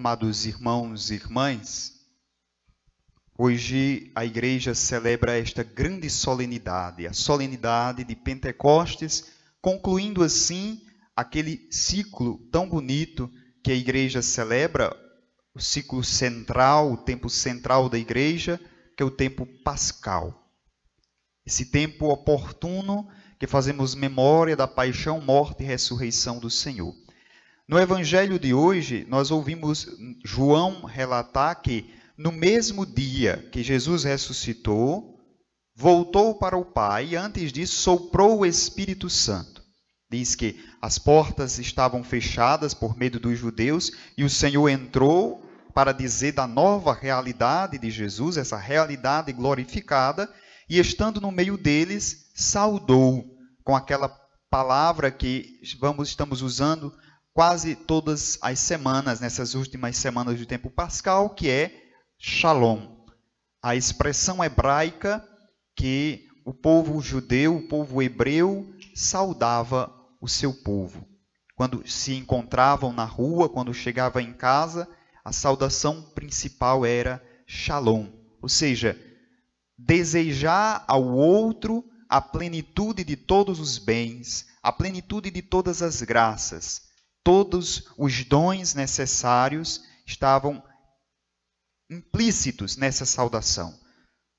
Amados irmãos e irmãs, hoje a igreja celebra esta grande solenidade, a solenidade de Pentecostes, concluindo assim aquele ciclo tão bonito que a igreja celebra, o ciclo central, o tempo central da igreja, que é o tempo pascal. Esse tempo oportuno que fazemos memória da paixão, morte e ressurreição do Senhor. No evangelho de hoje, nós ouvimos João relatar que no mesmo dia que Jesus ressuscitou, voltou para o Pai e antes disso soprou o Espírito Santo. Diz que as portas estavam fechadas por medo dos judeus e o Senhor entrou para dizer da nova realidade de Jesus, essa realidade glorificada, e estando no meio deles, saudou com aquela palavra que estamos usando quase todas as semanas, nessas últimas semanas do tempo pascal, que é Shalom. A expressão hebraica que o povo judeu, o povo hebreu, saudava o seu povo. Quando se encontravam na rua, quando chegava em casa, a saudação principal era Shalom. Ou seja, desejar ao outro a plenitude de todos os bens, a plenitude de todas as graças. Todos os dons necessários estavam implícitos nessa saudação.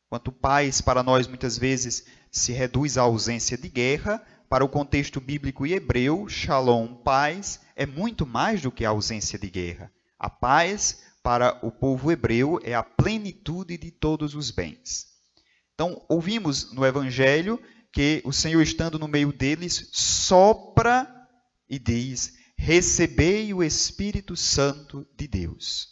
Quanto paz, para nós, muitas vezes, se reduz à ausência de guerra, para o contexto bíblico e hebreu, shalom, paz, é muito mais do que a ausência de guerra. A paz, para o povo hebreu, é a plenitude de todos os bens. Então, ouvimos no Evangelho que o Senhor, estando no meio deles, sopra e diz: recebei o Espírito Santo de Deus.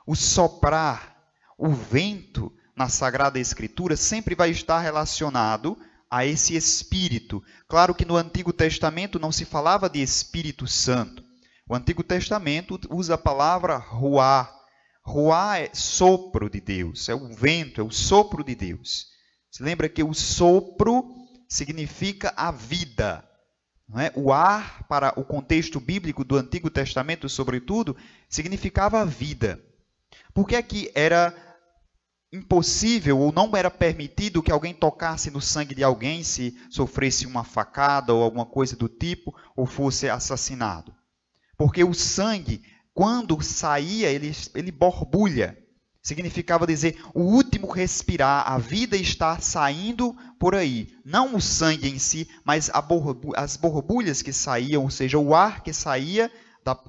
O soprar, o vento na Sagrada Escritura sempre vai estar relacionado a esse Espírito. Claro que no Antigo Testamento não se falava de Espírito Santo. O Antigo Testamento usa a palavra ruá. Ruá é sopro de Deus, é o vento, é o sopro de Deus. Se lembra que o sopro significa a vida. Não é? O ar, para o contexto bíblico do Antigo Testamento, sobretudo, significava a vida. Por que é que era impossível ou não era permitido que alguém tocasse no sangue de alguém se sofresse uma facada ou alguma coisa do tipo, ou fosse assassinado? Porque o sangue, quando saía, ele borbulha. Significava dizer, o último respirar, a vida está saindo por aí. Não o sangue em si, mas as borbulhas que saíam, ou seja, o ar que saía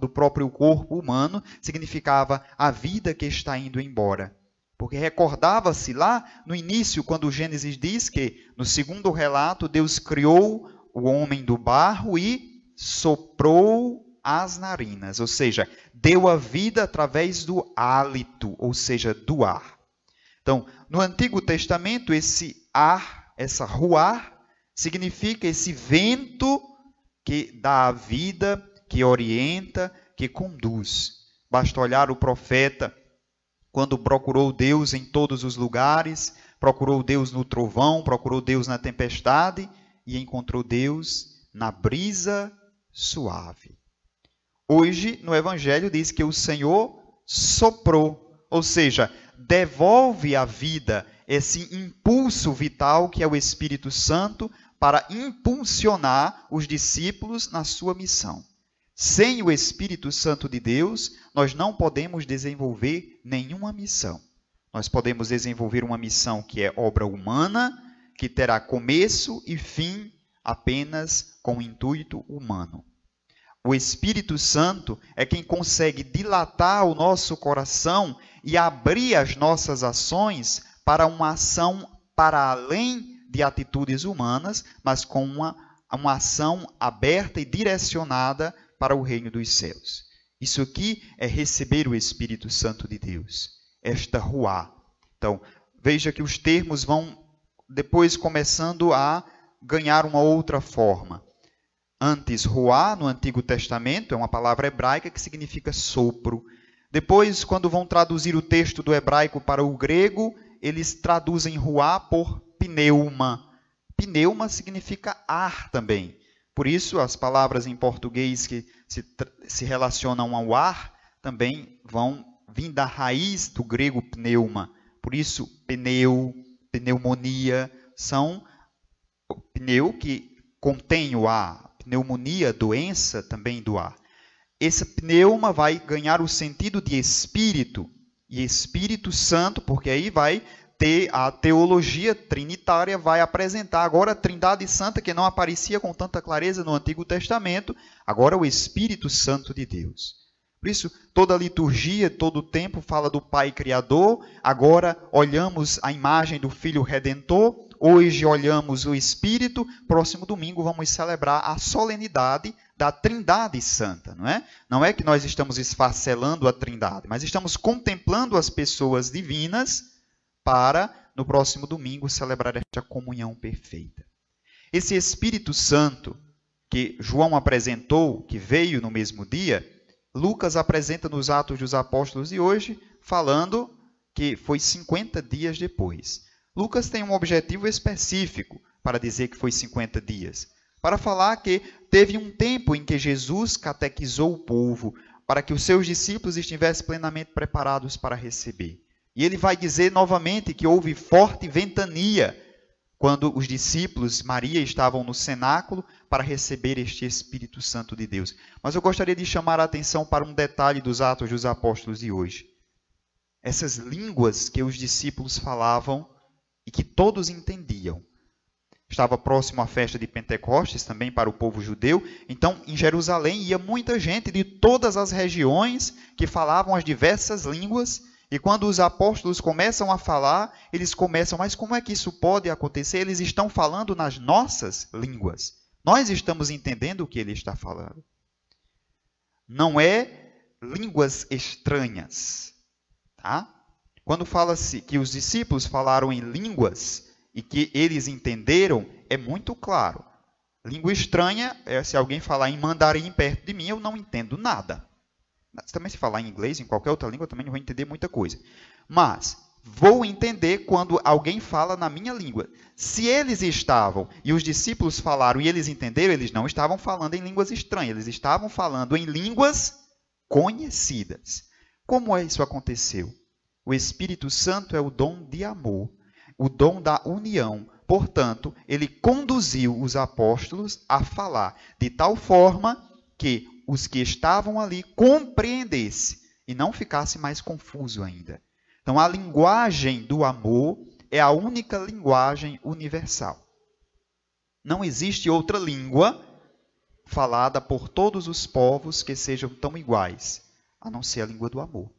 do próprio corpo humano, significava a vida que está indo embora. Porque recordava-se lá no início, quando o Gênesis diz que, no segundo relato, Deus criou o homem do barro e soprou as narinas, ou seja, deu a vida através do hálito, ou seja, do ar. Então, no Antigo Testamento, esse ar, essa ruá, significa esse vento que dá a vida, que orienta, que conduz. Basta olhar o profeta, quando procurou Deus em todos os lugares, procurou Deus no trovão, procurou Deus na tempestade e encontrou Deus na brisa suave. Hoje, no Evangelho, diz que o Senhor soprou, ou seja, devolve à vida esse impulso vital que é o Espírito Santo para impulsionar os discípulos na sua missão. Sem o Espírito Santo de Deus, nós não podemos desenvolver nenhuma missão. Nós podemos desenvolver uma missão que é obra humana, que terá começo e fim apenas com o intuito humano. O Espírito Santo é quem consegue dilatar o nosso coração e abrir as nossas ações para uma ação para além de atitudes humanas, mas com uma ação aberta e direcionada para o reino dos céus. Isso aqui é receber o Espírito Santo de Deus, esta ruá. Então, veja que os termos vão depois começando a ganhar uma outra forma. Antes, ruá, no Antigo Testamento, é uma palavra hebraica que significa sopro. Depois, quando vão traduzir o texto do hebraico para o grego, eles traduzem ruá por pneuma. Pneuma significa ar também. Por isso, as palavras em português que se relacionam ao ar também vão vir da raiz do grego pneuma. Por isso, pneu, pneumonia, são pneu que contém o ar. Pneumonia, doença também do ar. Esse pneuma vai ganhar o sentido de espírito, e Espírito Santo, porque aí vai ter a teologia trinitária, vai apresentar agora a Trindade Santa, que não aparecia com tanta clareza no Antigo Testamento, agora o Espírito Santo de Deus. Por isso, toda a liturgia, todo o tempo fala do Pai Criador, agora olhamos a imagem do Filho Redentor, hoje olhamos o Espírito, próximo domingo vamos celebrar a solenidade da Trindade Santa, não é? Não é que nós estamos esfacelando a Trindade, mas estamos contemplando as pessoas divinas para, no próximo domingo, celebrar esta comunhão perfeita. Esse Espírito Santo que João apresentou, que veio no mesmo dia, Lucas apresenta nos Atos dos Apóstolos de hoje, falando que foi 50 dias depois. Lucas tem um objetivo específico para dizer que foi 50 dias. Para falar que teve um tempo em que Jesus catequizou o povo, para que os seus discípulos estivessem plenamente preparados para receber. E ele vai dizer novamente que houve forte ventania quando os discípulos, Maria, estavam no cenáculo para receber este Espírito Santo de Deus. Mas eu gostaria de chamar a atenção para um detalhe dos Atos dos Apóstolos de hoje. Essas línguas que os discípulos falavam e que todos entendiam. Estava próximo à festa de Pentecostes, também para o povo judeu. Então, em Jerusalém, ia muita gente de todas as regiões que falavam as diversas línguas. E quando os apóstolos começam a falar, eles começam, mas como é que isso pode acontecer? Eles estão falando nas nossas línguas. Nós estamos entendendo o que ele está falando. Não é línguas estranhas. Tá? Quando fala-se que os discípulos falaram em línguas e que eles entenderam, é muito claro. Língua estranha é se alguém falar em mandarim perto de mim, eu não entendo nada. Também se falar em inglês, em qualquer outra língua, eu também não vou entender muita coisa. Mas vou entender quando alguém fala na minha língua. Se eles estavam, e os discípulos falaram e eles entenderam, eles não estavam falando em línguas estranhas, eles estavam falando em línguas conhecidas. Como isso aconteceu? O Espírito Santo é o dom de amor, o dom da união. Portanto, ele conduziu os apóstolos a falar de tal forma que os que estavam ali compreendessem e não ficasse mais confuso ainda. Então, a linguagem do amor é a única linguagem universal. Não existe outra língua falada por todos os povos que sejam tão iguais, a não ser a língua do amor.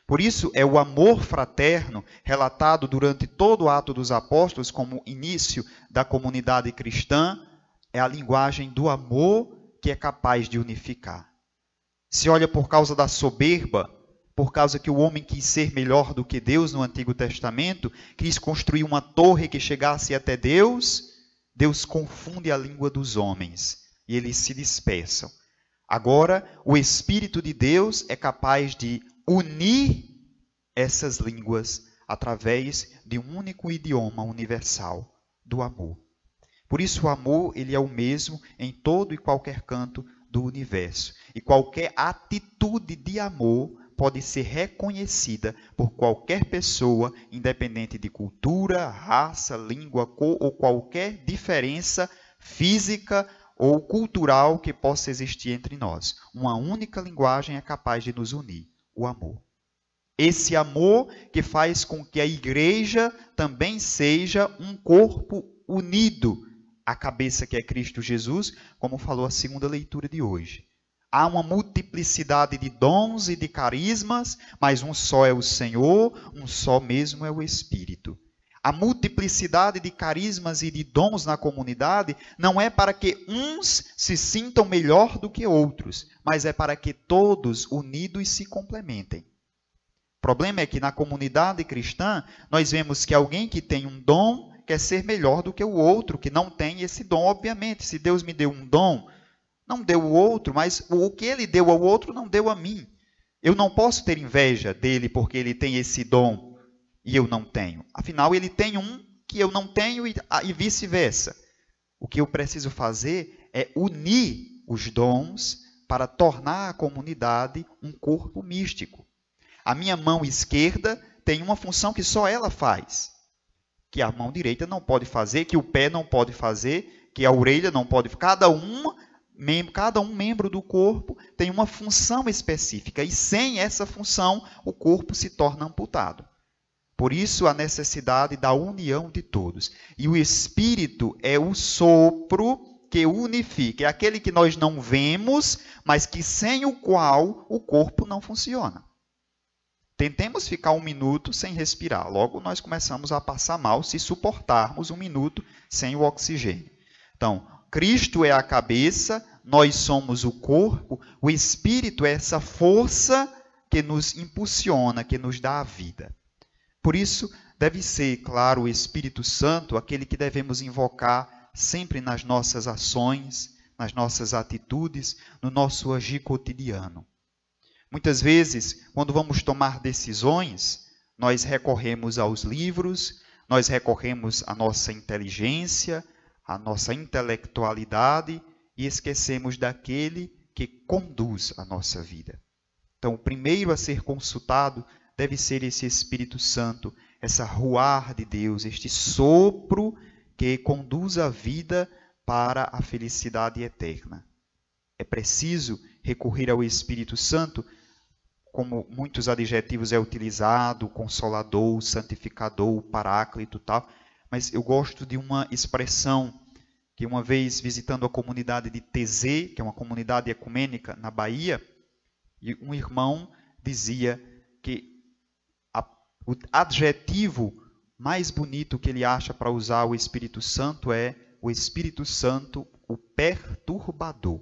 Por isso, é o amor fraterno, relatado durante todo o Ato dos Apóstolos como início da comunidade cristã, é a linguagem do amor que é capaz de unificar. Se olha por causa da soberba, por causa que o homem quis ser melhor do que Deus no Antigo Testamento, quis construir uma torre que chegasse até Deus, Deus confunde a língua dos homens e eles se dispersam. Agora, o Espírito de Deus é capaz de unir essas línguas através de um único idioma universal, do amor. Por isso o amor ele é o mesmo em todo e qualquer canto do universo. E qualquer atitude de amor pode ser reconhecida por qualquer pessoa, independente de cultura, raça, língua, cor ou qualquer diferença física ou cultural que possa existir entre nós. Uma única linguagem é capaz de nos unir, o amor. Esse amor que faz com que a igreja também seja um corpo unido, a cabeça que é Cristo Jesus, como falou a segunda leitura de hoje. Há uma multiplicidade de dons e de carismas, mas um só é o Senhor, um só mesmo é o Espírito. A multiplicidade de carismas e de dons na comunidade não é para que uns se sintam melhor do que outros, mas é para que todos unidos se complementem. O problema é que na comunidade cristã nós vemos que alguém que tem um dom quer ser melhor do que o outro que não tem esse dom. Obviamente, se Deus me deu um dom, não deu o outro, mas o que ele deu ao outro não deu a mim. Eu não posso ter inveja dele porque ele tem esse dom e eu não tenho. Afinal, ele tem um que eu não tenho e vice-versa. O que eu preciso fazer é unir os dons para tornar a comunidade um corpo místico. A minha mão esquerda tem uma função que só ela faz, que a mão direita não pode fazer, que o pé não pode fazer, que a orelha não pode. Cada um membro do corpo tem uma função específica, e sem essa função o corpo se torna amputado. Por isso a necessidade da união de todos. E o Espírito é o sopro que unifica, é aquele que nós não vemos, mas que sem o qual o corpo não funciona. Tentemos ficar 1 minuto sem respirar. Logo nós começamos a passar mal se suportarmos 1 minuto sem o oxigênio. Então, Cristo é a cabeça, nós somos o corpo, o Espírito é essa força que nos impulsiona, que nos dá a vida. Por isso, deve ser, claro, o Espírito Santo aquele que devemos invocar sempre nas nossas ações, nas nossas atitudes, no nosso agir cotidiano. Muitas vezes, quando vamos tomar decisões, nós recorremos aos livros, nós recorremos à nossa inteligência, à nossa intelectualidade e esquecemos daquele que conduz a nossa vida. Então, o primeiro a ser consultado deve ser esse Espírito Santo, essa ruar de Deus, este sopro que conduz a vida para a felicidade eterna. É preciso recorrer ao Espírito Santo, como muitos adjetivos é utilizado, consolador, santificador, paráclito, tal. Mas eu gosto de uma expressão que uma vez visitando a comunidade de Tezê, que é uma comunidade ecumênica na Bahia, e um irmão dizia que o adjetivo mais bonito que ele acha para usar o Espírito Santo é o Espírito Santo, o perturbador.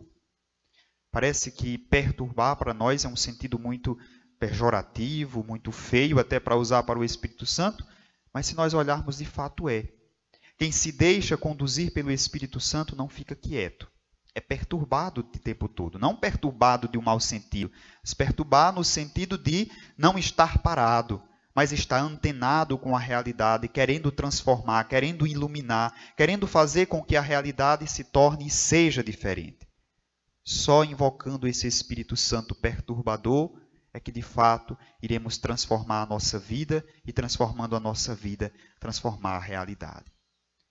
Parece que perturbar para nós é um sentido muito pejorativo, muito feio, até para usar para o Espírito Santo, mas se nós olharmos, de fato é. Quem se deixa conduzir pelo Espírito Santo não fica quieto. É perturbado o tempo todo. Não perturbado de um mau sentido, mas perturbar no sentido de não estar parado, mas estar antenado com a realidade, querendo transformar, querendo iluminar, querendo fazer com que a realidade se torne e seja diferente. Só invocando esse Espírito Santo perturbador é que, de fato, iremos transformar a nossa vida e, transformando a nossa vida, transformar a realidade.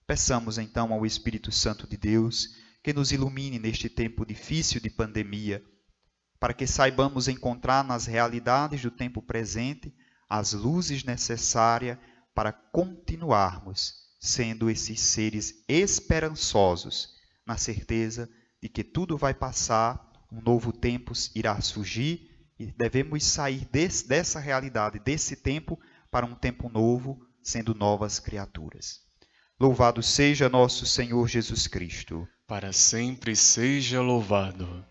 Peçamos, então, ao Espírito Santo de Deus que nos ilumine neste tempo difícil de pandemia, para que saibamos encontrar nas realidades do tempo presente as luzes necessárias para continuarmos sendo esses seres esperançosos, na certeza de que tudo vai passar, um novo tempo irá surgir e devemos sair dessa realidade, desse tempo, para um tempo novo, sendo novas criaturas. Louvado seja nosso Senhor Jesus Cristo. Para sempre seja louvado.